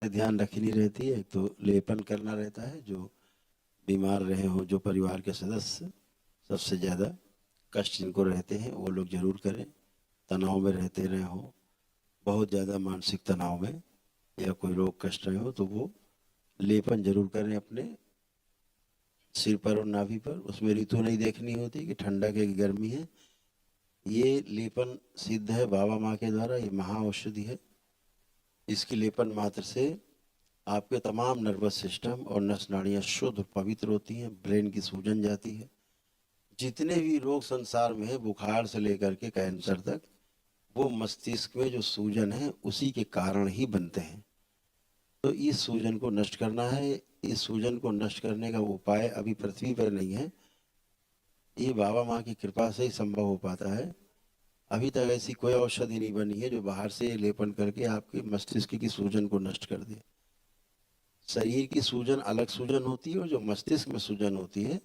ध्यान रखनी रहती है। एक तो लेपन करना रहता है, जो बीमार रहे हो, जो परिवार के सदस्य सबसे ज़्यादा कष्ट जिनको रहते हैं वो लोग जरूर करें। तनाव में रहते रहे हो, बहुत ज़्यादा मानसिक तनाव में या कोई रोग कष्ट रहे हो, तो वो लेपन जरूर करें अपने सिर पर और नाभि पर। उसमें ऋतु नहीं देखनी होती कि ठंडक है कि गर्मी है। ये लेपन सिद्ध है बाबा माँ के द्वारा, ये महा औषधि है। इसकी लेपन मात्र से आपके तमाम नर्वस सिस्टम और नस नाड़ियाँ शुद्ध पवित्र होती हैं, ब्रेन की सूजन जाती है। जितने भी रोग संसार में है, बुखार से लेकर के कैंसर तक, वो मस्तिष्क में जो सूजन है उसी के कारण ही बनते हैं। तो इस सूजन को नष्ट करना है। इस सूजन को नष्ट करने का उपाय अभी पृथ्वी पर नहीं है, ये बाबा माँ की कृपा से ही संभव हो पाता है। अभी तक ऐसी कोई औषधि नहीं बनी है जो बाहर से लेपन करके आपके मस्तिष्क की सूजन को नष्ट कर दे। शरीर की सूजन अलग सूजन होती है, और जो मस्तिष्क में सूजन होती है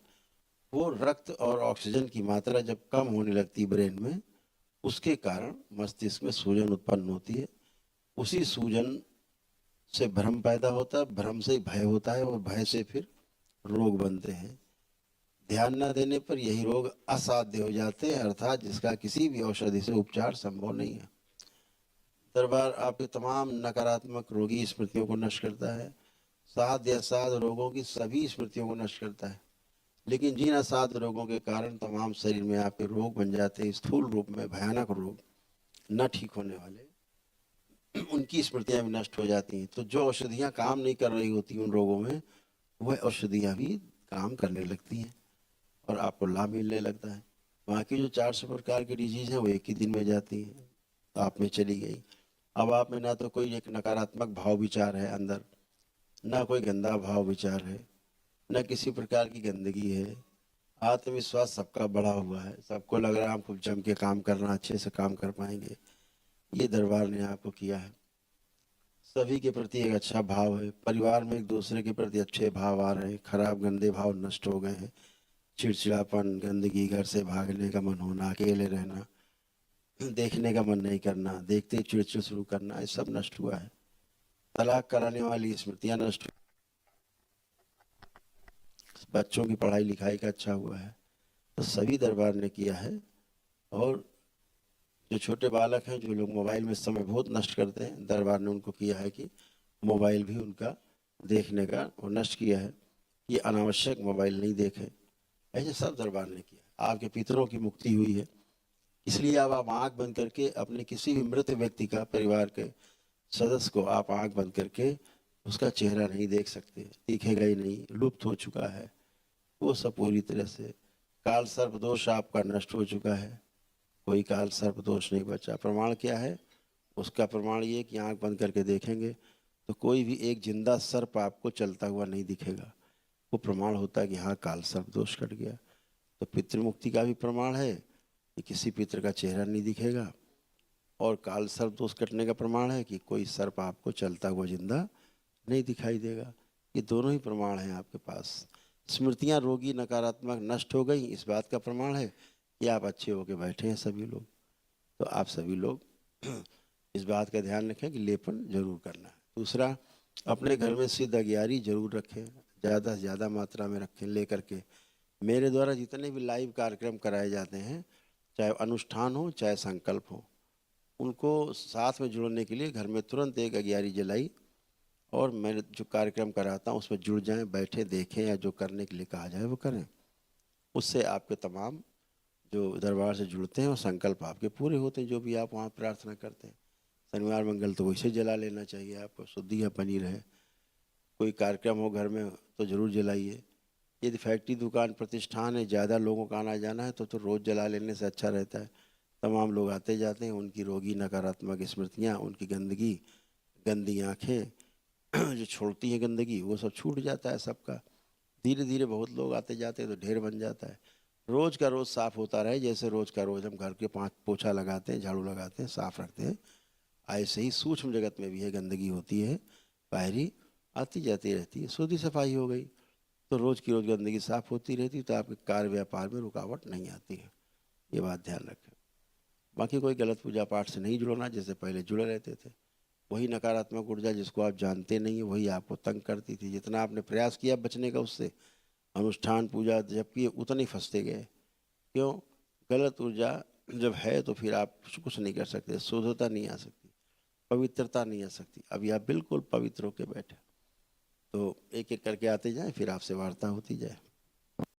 वो रक्त और ऑक्सीजन की मात्रा जब कम होने लगती है ब्रेन में, उसके कारण मस्तिष्क में सूजन उत्पन्न होती है। उसी सूजन से भ्रम पैदा होता है, भ्रम से भय होता है, और भय से फिर रोग बनते हैं। ध्यान न देने पर यही रोग असाध्य हो जाते हैं, अर्थात जिसका किसी भी औषधि से उपचार संभव नहीं है। दरबार आपके तमाम नकारात्मक रोगी स्मृतियों को नष्ट करता है। साध या साध रोगों की सभी स्मृतियों को नष्ट करता है। लेकिन जिन असाध रोगों के कारण तमाम शरीर में आपके रोग बन जाते हैं, स्थूल रूप में भयानक रोग न ठीक होने वाले, उनकी स्मृतियां भी नष्ट हो जाती हैं। तो जो औषधियां काम नहीं कर रही होती उन रोगों में, वह औषधियां भी काम करने लगती हैं और आपको लाभ मिलने लगता है। वहाँ की जो 400 प्रकार की डिजीज है वो एक ही दिन में जाती हैं, तो आप में चली गई। अब आप में ना तो कोई एक नकारात्मक भाव विचार है अंदर, ना कोई गंदा भाव विचार है, न किसी प्रकार की गंदगी है। आत्मविश्वास सबका बढ़ा हुआ है, सबको लग रहा है हम खूब जम के काम करना, अच्छे से काम कर पाएंगे। ये दरबार ने आपको किया है। सभी के प्रति एक अच्छा भाव है, परिवार में एक दूसरे के प्रति अच्छे भाव आ रहे हैं, खराब गंदे भाव नष्ट हो गए हैं। चिड़चिड़ापन, गंदगी, घर से भागने का मन होना, अकेले रहना, देखने का मन नहीं करना, देखते ही चिड़चिड़ शुरू करना, ये सब नष्ट हुआ है। तलाक कराने वाली स्मृतियां नष्ट हुई। बच्चों की पढ़ाई लिखाई का अच्छा हुआ है। तो सभी दरबार ने किया है। और जो छोटे बालक हैं, जो लोग मोबाइल में समय बहुत नष्ट करते हैं, दरबार ने उनको किया है कि मोबाइल भी उनका देखने का वो नष्ट किया है, ये अनावश्यक मोबाइल नहीं देखें। ऐसे सब दरबार ने किया। आपके पितरों की मुक्ति हुई है, इसलिए अब आप आंख बंद करके अपने किसी भी मृत व्यक्ति का, परिवार के सदस्य को आप आंख बंद करके उसका चेहरा नहीं देख सकते, दिखेगा ही नहीं, लुप्त हो चुका है वो सब पूरी तरह से। काल सर्प दोष आपका नष्ट हो चुका है, कोई काल सर्प दोष नहीं बचा। प्रमाण क्या है उसका? प्रमाण ये कि आंख बंद करके देखेंगे तो कोई भी एक जिंदा सर्प आपको चलता हुआ नहीं दिखेगा। वो प्रमाण होता है कि हाँ, काल सर्प दोष कट गया। तो पितृमुक्ति का भी प्रमाण है कि किसी पितृ का चेहरा नहीं दिखेगा, और काल सर्प दोष कटने का प्रमाण है कि कोई सर्प आपको चलता हुआ जिंदा नहीं दिखाई देगा। ये दोनों ही प्रमाण हैं आपके पास। स्मृतियां रोगी नकारात्मक नष्ट हो गई, इस बात का प्रमाण है कि आप अच्छे होके बैठे हैं सभी लोग। तो आप सभी लोग इस बात का ध्यान रखें कि लेपन जरूर करना है। दूसरा, अपने घर में सिद्ध अगियारी जरूर रखें, ज़्यादा से ज़्यादा मात्रा में रखें लेकर के। मेरे द्वारा जितने भी लाइव कार्यक्रम कराए जाते हैं, चाहे अनुष्ठान हो चाहे संकल्प हो, उनको साथ में जोड़ने के लिए घर में तुरंत एक अगियारी जलाई, और मैं जो कार्यक्रम कराता हूँ उसमें जुड़ जाएं, बैठे देखें, या जो करने के लिए कहा जाए वो करें। उससे आपके तमाम जो दरबार से जुड़ते हैं और संकल्प आपके पूरे होते हैं, जो भी आप वहाँ प्रार्थना करते हैं। शनिवार मंगल तो वैसे जला लेना चाहिए आपको, शुद्धि या पनीर है। कोई कार्यक्रम हो घर में तो ज़रूर जलाइए। यदि फैक्ट्री, दुकान, प्रतिष्ठान है, ज़्यादा लोगों का आना जाना है तो रोज़ जला लेने से अच्छा रहता है। तमाम लोग आते जाते हैं, उनकी रोगी नकारात्मक स्मृतियाँ, उनकी गंदगी, गंदी आँखें जो छोड़ती हैं गंदगी, वो सब छूट जाता है सबका। धीरे धीरे बहुत लोग आते जाते हैं तो ढेर बन जाता है। रोज़ का रोज़ साफ़ होता रहे, जैसे रोज़ का रोज़ हम घर के 5 पोछा लगाते हैं, झाड़ू लगाते हैं, साफ़ रखते हैं, ऐसे ही सूक्ष्म जगत में भी है गंदगी होती है, बाहरी आती जाती रहती है। शुद्धि सफाई हो गई तो रोज़ की रोज़ गंदगी साफ़ होती रहती, तो आपके कार्य व्यापार में रुकावट नहीं आती है। ये बात ध्यान रखें। बाकी कोई गलत पूजा पाठ से नहीं जुड़ना, जैसे पहले जुड़े रहते थे, वही नकारात्मक ऊर्जा जिसको आप जानते नहीं, वही आपको तंग करती थी। जितना आपने प्रयास किया बचने का उससे, अनुष्ठान पूजा जब किए उतने ही फंसते गए। क्यों? गलत ऊर्जा जब है तो फिर आप कुछ नहीं कर सकते, शुद्धता नहीं आ सकती, पवित्रता नहीं आ सकती। अभी आप बिल्कुल पवित्र होके बैठे, तो एक एक करके आते जाएं, फिर आपसे वार्ता होती जाए।